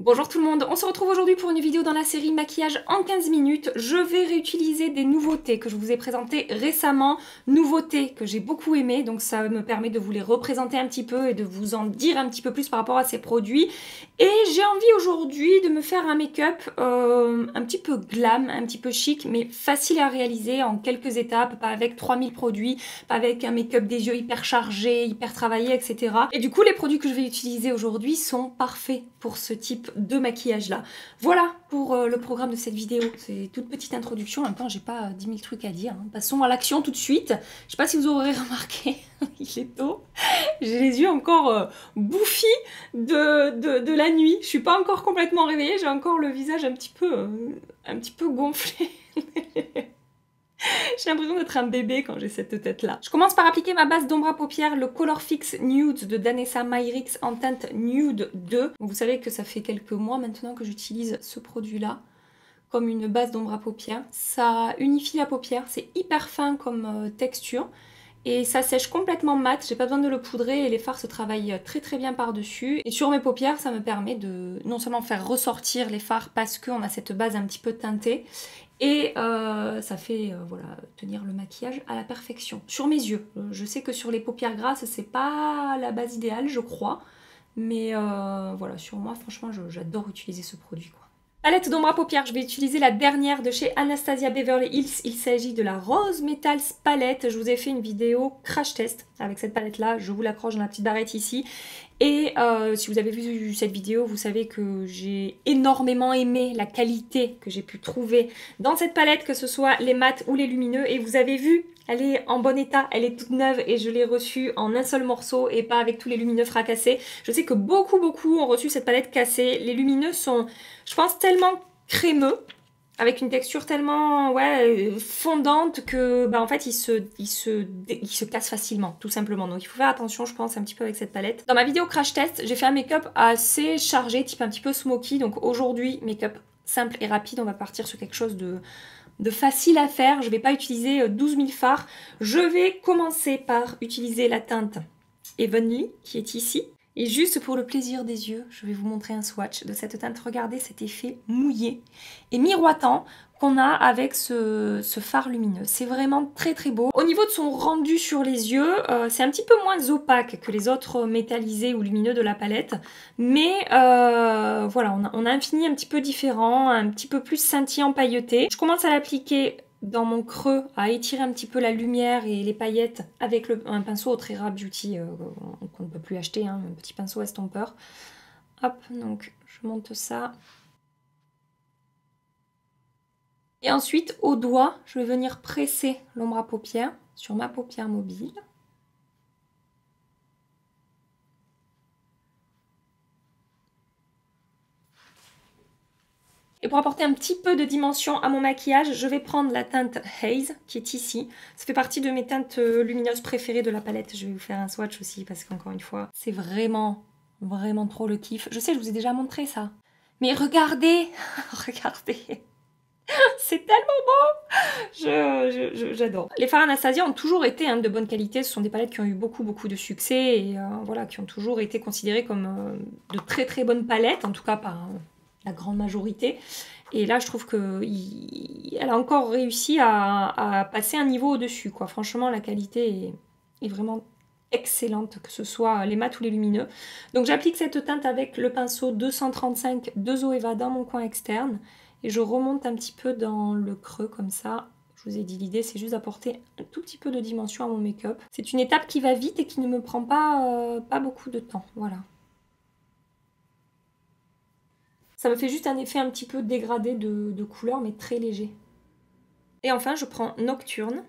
Bonjour tout le monde, on se retrouve aujourd'hui pour une vidéo dans la série maquillage en 15 minutes. Je vais réutiliser des nouveautés que je vous ai présentées récemment, nouveautés que j'ai beaucoup aimées, donc ça me permet de vous les représenter un petit peu et de vous en dire un petit peu plus par rapport à ces produits. Et j'ai envie aujourd'hui de me faire un make-up un petit peu glam, un petit peu chic, mais facile à réaliser en quelques étapes, pas avec 3000 produits, pas avec un make-up des yeux hyper chargé, hyper travaillé, etc. Et du coup, les produits que je vais utiliser aujourd'hui sont parfaits pour ce type de maquillage là. Voilà pour le programme de cette vidéo. C'est toute petite introduction. En même temps, j'ai pas 10 000 trucs à dire. Passons à l'action tout de suite. Je sais pas si vous aurez remarqué, il est tôt. J'ai les yeux encore bouffis de la nuit. Je suis pas encore complètement réveillée. J'ai encore le visage un petit peu gonflé. J'ai l'impression d'être un bébé quand j'ai cette tête-là. Je commence par appliquer ma base d'ombre à paupières, le Color Fix Nude de Danessa Myricks en teinte Nude 2. Vous savez que ça fait quelques mois maintenant que j'utilise ce produit-là comme une base d'ombre à paupières. Ça unifie la paupière, c'est hyper fin comme texture. Et ça sèche complètement mat, j'ai pas besoin de le poudrer et les fards se travaillent très très bien par-dessus. Et sur mes paupières, ça me permet de non seulement faire ressortir les fards parce qu'on a cette base un petit peu teintée, et ça fait voilà, tenir le maquillage à la perfection. Sur mes yeux, je sais que sur les paupières grasses, c'est pas la base idéale, je crois. Mais voilà, sur moi, franchement, j'adore utiliser ce produit, quoi. Palette d'ombre à paupières, je vais utiliser la dernière de chez Anastasia Beverly Hills. Il s'agit de la Rose Metals palette. Je vous ai fait une vidéo crash test avec cette palette-là. Je vous l'accroche dans la petite barrette ici. Et si vous avez vu cette vidéo, vous savez que j'ai énormément aimé la qualité que j'ai pu trouver dans cette palette, que ce soit les mats ou les lumineux. Et vous avez vu, elle est en bon état, elle est toute neuve et je l'ai reçue en un seul morceau et pas avec tous les lumineux fracassés. Je sais que beaucoup ont reçu cette palette cassée. Les lumineux sont, je pense, tellement crémeux, avec une texture tellement fondante que bah, en fait il se casse facilement, tout simplement. Donc il faut faire attention, je pense, un petit peu avec cette palette. Dans ma vidéo crash test, j'ai fait un make-up assez chargé, type un petit peu smoky. Donc aujourd'hui, make-up simple et rapide, on va partir sur quelque chose de facile à faire. Je vais pas utiliser 12 000 fards. Je vais commencer par utiliser la teinte Heavenly qui est ici. Et juste pour le plaisir des yeux, je vais vous montrer un swatch de cette teinte. Regardez cet effet mouillé et miroitant qu'on a avec ce fard lumineux. C'est vraiment très très beau. Au niveau de son rendu sur les yeux, c'est un petit peu moins opaque que les autres métallisés ou lumineux de la palette. Mais voilà, on a un fini un petit peu différent, un petit peu plus scintillant pailleté. Je commence à l'appliquer dans mon creux, à étirer un petit peu la lumière et les paillettes avec un pinceau Otrera Beauty qu'on ne peut plus acheter, hein, un petit pinceau estompeur. Hop, donc je monte ça. Et ensuite, au doigt, je vais venir presser l'ombre à paupières sur ma paupière mobile. Et pour apporter un petit peu de dimension à mon maquillage, je vais prendre la teinte Haze qui est ici. Ça fait partie de mes teintes lumineuses préférées de la palette. Je vais vous faire un swatch aussi parce qu'encore une fois, c'est vraiment trop le kiff. Je sais, je vous ai déjà montré ça. Mais regardez, regardez. C'est tellement beau. J'adore. Les fards Anastasia ont toujours été de bonne qualité. Ce sont des palettes qui ont eu beaucoup de succès et voilà, qui ont toujours été considérées comme de très bonnes palettes, en tout cas par la grande majorité. Et là, je trouve qu'elle a encore réussi à passer un niveau au-dessus, quoi. Franchement, la qualité est vraiment excellente, que ce soit les mats ou les lumineux. Donc j'applique cette teinte avec le pinceau 235 de Zoeva dans mon coin externe. Et je remonte un petit peu dans le creux comme ça. Je vous ai dit, l'idée c'est juste d'apporter un tout petit peu de dimension à mon make-up. C'est une étape qui va vite et qui ne me prend pas beaucoup de temps. Voilà. Ça me fait juste un effet un petit peu dégradé de couleur, mais très léger. Et enfin, je prends Nocturne.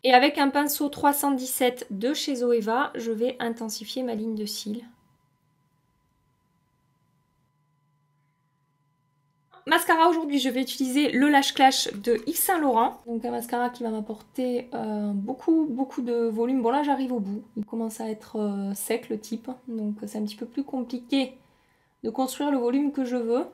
Et avec un pinceau 317 de chez Zoeva, je vais intensifier ma ligne de cils. Mascara, aujourd'hui, je vais utiliser le Lash Clash de Yves Saint Laurent. Donc un mascara qui va m'apporter beaucoup de volume. Bon là, j'arrive au bout. Il commence à être sec, le type. Donc c'est un petit peu plus compliqué de construire le volume que je veux.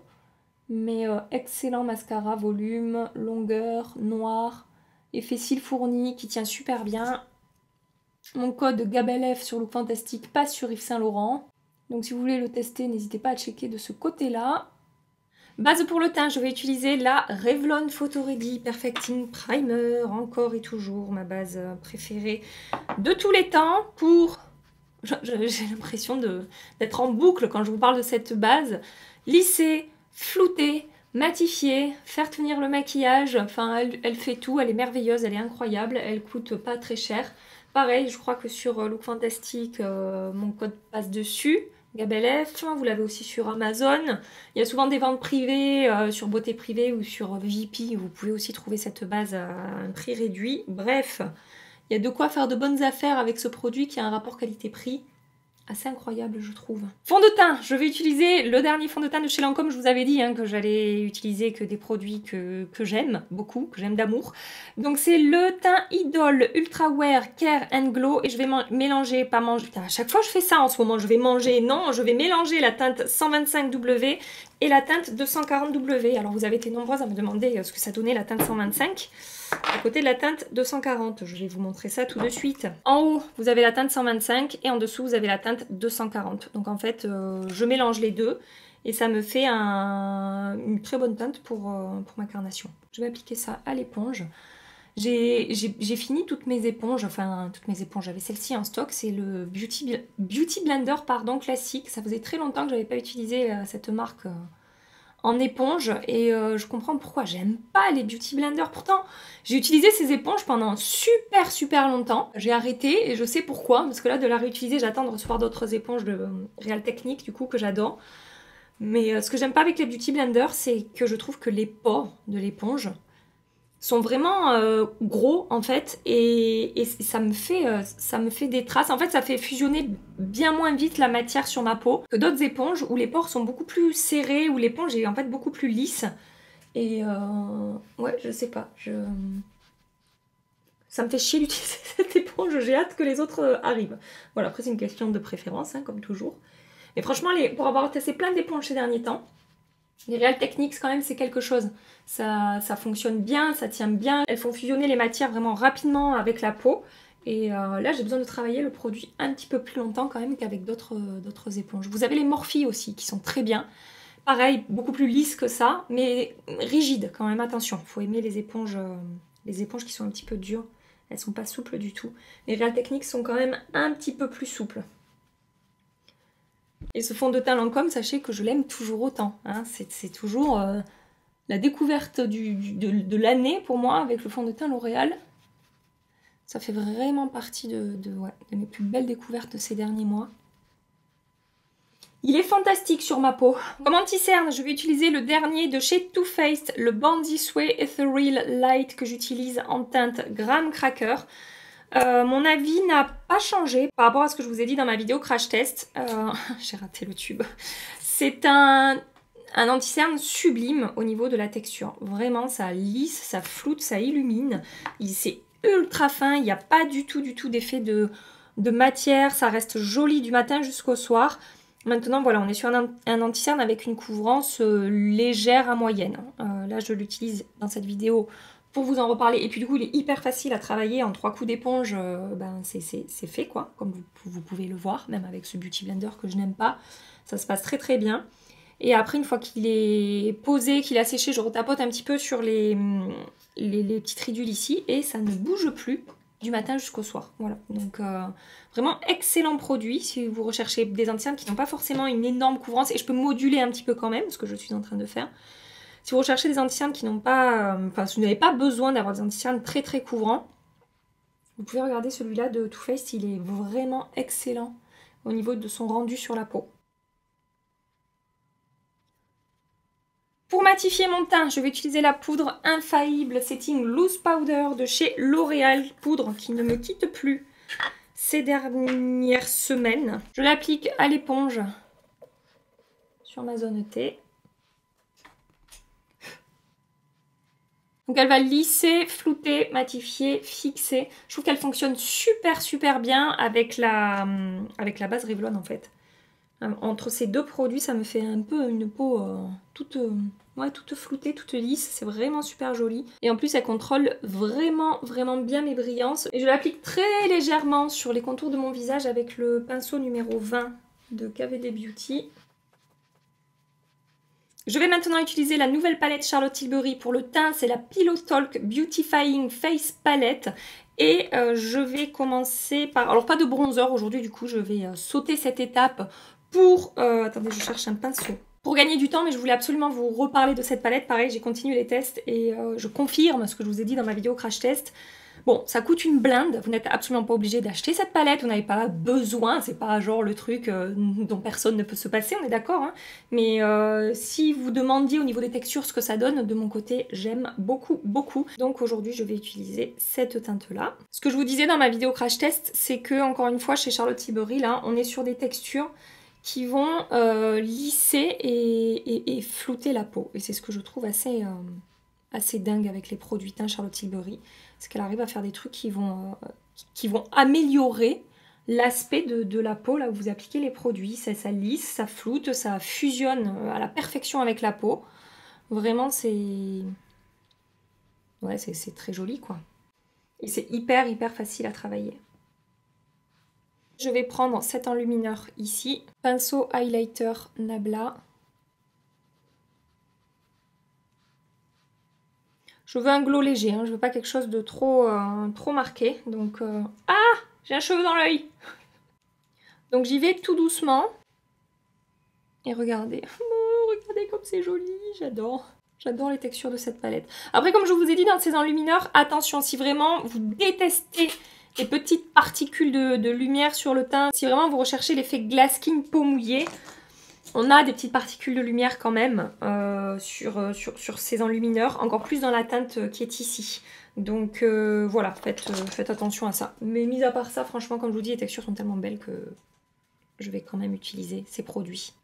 Mais excellent mascara, volume, longueur, noir, effet cils fourni qui tient super bien. Mon code GABELF sur Look Fantastique passe sur Yves Saint Laurent. Donc si vous voulez le tester, n'hésitez pas à checker de ce côté-là. Base pour le teint, je vais utiliser la Revlon Photo Ready Perfecting Primer, encore et toujours ma base préférée de tous les temps pour... J'ai l'impression d'être en boucle quand je vous parle de cette base. Lisser, flouter, matifier, faire tenir le maquillage, enfin elle fait tout, elle est merveilleuse, elle est incroyable, elle coûte pas très cher. Pareil, je crois que sur Look Fantastic, mon code passe dessus. Gabelef, vous l'avez aussi sur Amazon. Il y a souvent des ventes privées sur Beauté Privée ou sur VP. Vous pouvez aussi trouver cette base à un prix réduit. Bref, il y a de quoi faire de bonnes affaires avec ce produit qui a un rapport qualité-prix assez incroyable, je trouve. Fond de teint, je vais utiliser le dernier fond de teint de chez Lancôme. Je vous avais dit que j'allais utiliser que des produits que j'aime beaucoup, que j'aime d'amour. Donc c'est le teint Idol Ultra Wear Care and Glow et je vais mélanger, pas manger. Putain, à chaque fois je fais ça en ce moment, je vais manger. Non, je vais mélanger la teinte 125W et la teinte 240W. Alors vous avez été nombreuses à me demander ce que ça donnait la teinte 125. À côté de la teinte 240, je vais vous montrer ça tout de suite. En haut, vous avez la teinte 125 et en dessous, vous avez la teinte 240. Donc en fait, je mélange les deux et ça me fait une très bonne teinte pour ma carnation. Je vais appliquer ça à l'éponge. J'ai fini toutes mes éponges, enfin toutes mes éponges, j'avais celle-ci en stock, c'est le Beauty Blender pardon, classique. Ça faisait très longtemps que je n'avais pas utilisé cette marque en éponge et je comprends pourquoi j'aime pas les Beauty Blender. Pourtant, j'ai utilisé ces éponges pendant super longtemps. J'ai arrêté et je sais pourquoi, parce que là de la réutiliser, j'attends de recevoir d'autres éponges de Real Technique du coup que j'adore. Mais ce que j'aime pas avec les Beauty Blender, c'est que je trouve que les pores de l'éponge sont vraiment gros en fait et ça me fait des traces. En fait, ça fait fusionner bien moins vite la matière sur ma peau que d'autres éponges où les pores sont beaucoup plus serrés, où l'éponge est en fait beaucoup plus lisse. Et ouais, je sais pas, ça me fait chier d'utiliser cette éponge, j'ai hâte que les autres arrivent. Voilà, après c'est une question de préférence, hein, comme toujours. Mais franchement, pour avoir testé plein d'éponges ces derniers temps, les Real Techniques, quand même, c'est quelque chose. Ça fonctionne bien, ça tient bien. Elles font fusionner les matières vraiment rapidement avec la peau. Et là, j'ai besoin de travailler le produit un petit peu plus longtemps quand même qu'avec d'autres éponges. Vous avez les Morphe aussi qui sont très bien. Pareil, beaucoup plus lisses que ça, mais rigides quand même. Attention, il faut aimer les éponges qui sont un petit peu dures. Elles sont pas souples du tout. Les Real Techniques sont quand même un petit peu plus souples. Et ce fond de teint Lancôme, sachez que je l'aime toujours autant. Hein. C'est toujours la découverte de l'année pour moi avec le fond de teint L'Oréal. Ça fait vraiment partie de mes plus belles découvertes de ces derniers mois. Il est fantastique sur ma peau. Comme anti-cerne, je vais utiliser le dernier de chez Too Faced, le Born This Way Ethereal Light que j'utilise en teinte Graham Cracker. Mon avis n'a pas changé par rapport à ce que je vous ai dit dans ma vidéo crash test. J'ai raté le tube. C'est un anti-cerne sublime au niveau de la texture. Vraiment, ça lisse, ça floute, ça illumine. C'est ultra fin, il n'y a pas du tout d'effet de matière. Ça reste joli du matin jusqu'au soir. Maintenant, voilà, on est sur un anti-cerne avec une couvrance légère à moyenne. Là, je l'utilise dans cette vidéo pour vous en reparler. Et puis du coup, il est hyper facile à travailler en 3 coups d'éponge. C'est fait, quoi, comme vous pouvez le voir, même avec ce Beauty Blender que je n'aime pas. Ça se passe très bien. Et après, une fois qu'il est posé, qu'il a séché, je retapote un petit peu sur les petites ridules ici. Et ça ne bouge plus du matin jusqu'au soir. Voilà, donc vraiment excellent produit si vous recherchez des anti-cernes qui n'ont pas forcément une énorme couvrance. Et je peux moduler un petit peu quand même, ce que je suis en train de faire. Si vous recherchez des anti-cernes qui n'ont pas... si vous n'avez pas besoin d'avoir des anti-cernes très couvrants, vous pouvez regarder celui-là de Too Faced, il est vraiment excellent au niveau de son rendu sur la peau. Pour matifier mon teint, je vais utiliser la poudre infaillible Setting Loose Powder de chez L'Oréal, poudre qui ne me quitte plus ces dernières semaines. Je l'applique à l'éponge sur ma zone T. Donc elle va lisser, flouter, matifier, fixer. Je trouve qu'elle fonctionne super bien avec la base Revlon en fait. Entre ces deux produits, ça me fait un peu une peau toute floutée, toute lisse. C'est vraiment super joli. Et en plus, elle contrôle vraiment bien mes brillances. Et je l'applique très légèrement sur les contours de mon visage avec le pinceau numéro 20 de KVD Beauty. Je vais maintenant utiliser la nouvelle palette Charlotte Tilbury pour le teint, c'est la Pillow Talk Beautifying Face Palette. Et je vais commencer par... Alors pas de bronzer aujourd'hui, du coup je vais sauter cette étape pour... attendez, je cherche un pinceau. Pour gagner du temps, mais je voulais absolument vous reparler de cette palette. Pareil, j'ai continué les tests et je confirme ce que je vous ai dit dans ma vidéo crash test. Bon, ça coûte une blinde, vous n'êtes absolument pas obligé d'acheter cette palette, vous n'avez pas besoin, c'est pas genre le truc dont personne ne peut se passer, on est d'accord, hein. Mais si vous demandiez au niveau des textures ce que ça donne, de mon côté, j'aime beaucoup, beaucoup. Donc aujourd'hui, je vais utiliser cette teinte-là. Ce que je vous disais dans ma vidéo crash test, c'est que, encore une fois, chez Charlotte Tilbury, là, on est sur des textures qui vont lisser et flouter la peau. Et c'est ce que je trouve assez dingue avec les produits teints Charlotte Tilbury. Parce qu'elle arrive à faire des trucs qui vont améliorer l'aspect de la peau là où vous appliquez les produits. Ça lisse, ça floute, ça fusionne à la perfection avec la peau. Vraiment, c'est... Ouais, c'est très joli, quoi. Et c'est hyper, hyper facile à travailler. Je vais prendre cet enlumineur ici. Pinceau highlighter Nabla. Je veux un glow léger, hein. Je veux pas quelque chose de trop marqué. Donc, ah, j'ai un cheveu dans l'œil. Donc j'y vais tout doucement. Et regardez. Oh, regardez comme c'est joli, j'adore. J'adore les textures de cette palette. Après, comme je vous ai dit dans ces enlumineurs, attention, si vraiment vous détestez les petites particules de lumière sur le teint, si vraiment vous recherchez l'effet glass skin peau mouillée, on a des petites particules de lumière quand même sur ces enlumineurs, encore plus dans la teinte qui est ici. Donc voilà, faites attention à ça. Mais mis à part ça, franchement, comme je vous dis, les textures sont tellement belles que je vais quand même utiliser ces produits.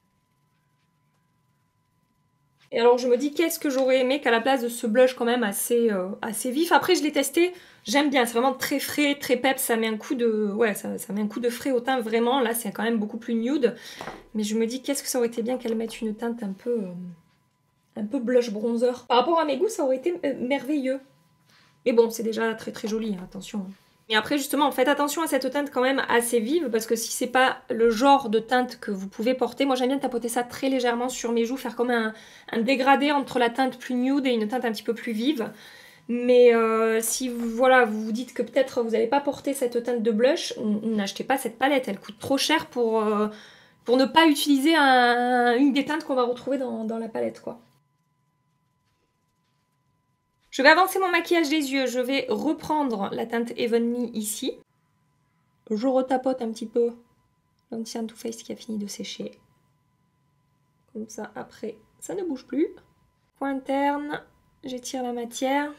Et alors je me dis, qu'est-ce que j'aurais aimé qu'à la place de ce blush quand même assez vif. Après, je l'ai testé, j'aime bien, c'est vraiment très frais, très peps, ça met un coup de... Ouais, ça met un coup de frais au teint, vraiment. Là, c'est quand même beaucoup plus nude. Mais je me dis, qu'est-ce que ça aurait été bien qu'elle mette une teinte un peu blush bronzer. Par rapport à mes goûts, ça aurait été merveilleux. Mais bon, c'est déjà très très joli, hein, attention. Mais après, justement, faites attention à cette teinte quand même assez vive, parce que si c'est pas le genre de teinte que vous pouvez porter, moi j'aime bien tapoter ça très légèrement sur mes joues, faire comme un dégradé entre la teinte plus nude et une teinte un petit peu plus vive. Mais si voilà, vous vous dites que peut-être vous n'allez pas porter cette teinte de blush, n'achetez pas cette palette, elle coûte trop cher pour ne pas utiliser une des teintes qu'on va retrouver dans la palette, quoi. Je vais avancer mon maquillage des yeux, je vais reprendre la teinte Even Me ici. Je retapote un petit peu l'Ancien Too Faced qui a fini de sécher. Comme ça, après, ça ne bouge plus. Coin interne, j'étire la matière.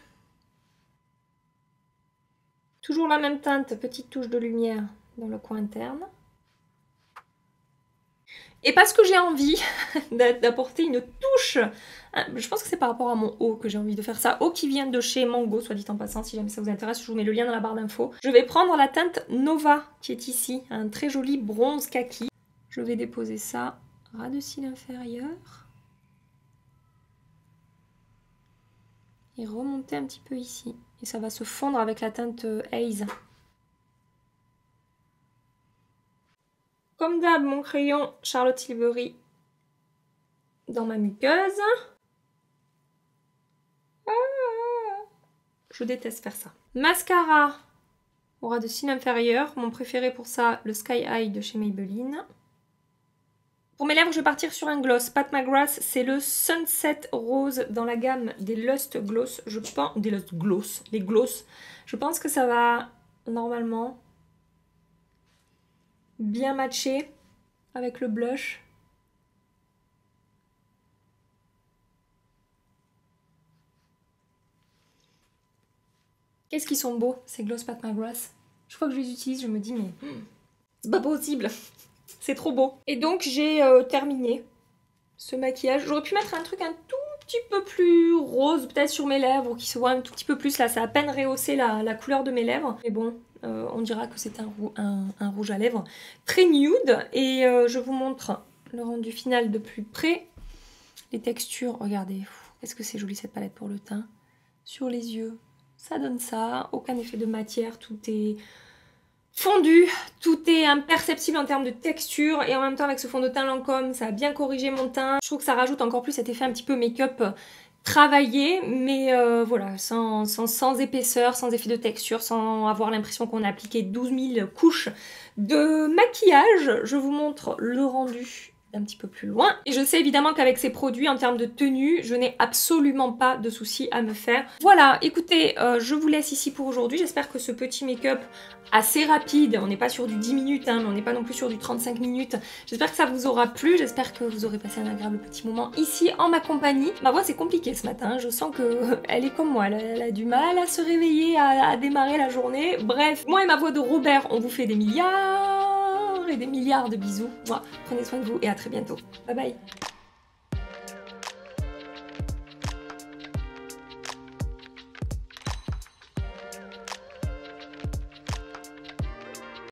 Toujours la même teinte, petite touche de lumière dans le coin interne. Et parce que j'ai envie d'apporter une touche, je pense que c'est par rapport à mon haut que j'ai envie de faire ça. Haut qui vient de chez Mango, soit dit en passant, si jamais ça vous intéresse, je vous mets le lien dans la barre d'infos. Je vais prendre la teinte Nova qui est ici, un très joli bronze kaki. Je vais déposer ça ras de cils inférieur. Et remonter un petit peu ici. Et ça va se fondre avec la teinte Haze. Comme d'hab, mon crayon Charlotte Tilbury dans ma muqueuse. Je déteste faire ça. Mascara au ras de cils inférieur. Mon préféré pour ça, le Sky High de chez Maybelline. Pour mes lèvres, je vais partir sur un gloss. Pat McGrath, c'est le Sunset Rose dans la gamme des Lust Gloss. Je pense... Des Lust Gloss. Les gloss. Je pense que ça va, normalement, bien matcher avec le blush. Qu'est-ce qu'ils sont beaux, ces gloss Pat McGrath. Chaque fois que je les utilise, je me dis, mais c'est pas possible. C'est trop beau. Et donc, j'ai terminé ce maquillage. J'aurais pu mettre un truc un tout petit peu plus rose, peut-être sur mes lèvres, qui se voit un tout petit peu plus. Là, ça a à peine rehaussé la couleur de mes lèvres. Mais bon, on dira que c'est un rouge à lèvres très nude. Et je vous montre le rendu final de plus près. Les textures, regardez. Est-ce que c'est joli cette palette pour le teint? Sur les yeux, ça donne ça. Aucun effet de matière, tout est fondu, tout est imperceptible en termes de texture et en même temps avec ce fond de teint Lancôme, ça a bien corrigé mon teint. Je trouve que ça rajoute encore plus cet effet un petit peu make-up travaillé, mais voilà, sans épaisseur, sans effet de texture, sans avoir l'impression qu'on a appliqué 12 000 couches de maquillage. Je vous montre le rendu un petit peu plus loin. Et je sais évidemment qu'avec ces produits, en termes de tenue, je n'ai absolument pas de soucis à me faire. Voilà, écoutez, je vous laisse ici pour aujourd'hui. J'espère que ce petit make-up assez rapide, on n'est pas sur du 10 minutes, hein, mais on n'est pas non plus sur du 35 minutes. J'espère que ça vous aura plu, j'espère que vous aurez passé un agréable petit moment ici en ma compagnie. Ma voix c'est compliqué ce matin, je sens qu'elle est comme moi, elle a du mal à se réveiller, à démarrer la journée. Bref, moi et ma voix de Robert, on vous fait des milliards et des milliards de bisous. Moi, prenez soin de vous et à très bientôt. Bye bye.